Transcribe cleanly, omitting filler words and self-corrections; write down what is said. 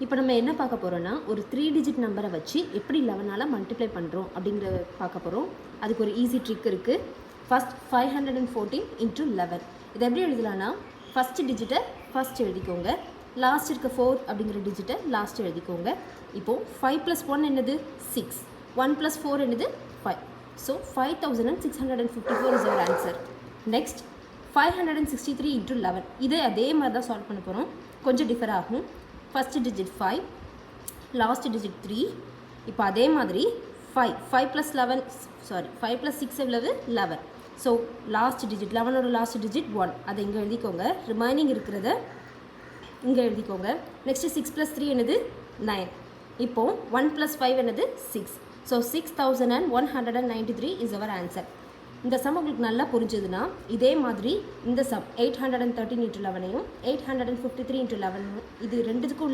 இப்போ நம்ம என்ன பார்க்க போகிறோன்னா ஒரு 3 டிஜிட் நம்பரை வச்சு எப்படி 11ஆல் மல்டிப்ளை பண்ணுறோம் அப்படிங்கிறத பார்க்க போகிறோம். அதுக்கு ஒரு ஈஸி ட்ரிக் இருக்குது. ஃபஸ்ட் 514 × 11 இதை எப்படி எழுதலான்னா ஃபஸ்ட்டு டிஜிட்டை ஃபஸ்ட் எழுதிக்கோங்க, லாஸ்ட் இருக்க 4 அப்படிங்கிற டிஜிட்டை லாஸ்ட் எழுதிக்கோங்க. இப்போது 5 + 1 என்னது 6, 1 + 4 என்னது 5. So 5654 is our answer. Next 563 × 11 இதை அதே மாதிரி தான் சால்வ் பண்ண போகிறோம். கொஞ்சம் டிஃபர் ஆகும். First digit 5, last digit 3. இப்போ அதே மாதிரி 5 + 6 எவ்வளவு 11. ஸோ லாஸ்ட் டிஜிட் 11ஓட லாஸ்ட் டிஜிட் 1, அதை இங்கே எழுதிக்கோங்க. ரிமைனிங் இருக்கிறத இங்கே எழுதிக்கோங்க. நெக்ஸ்ட்டு 6 + 3 என்னது 9. இப்போது 1 + 5 என்னது 6. So 6193 is our answer. இந்த சம் உங்களுக்கு நல்லா புரிஞ்சதுன்னா இதே மாதிரி இந்த சம் 813 × 11ஐயும் 853 × 11 இது ரெண்டுத்துக்கும்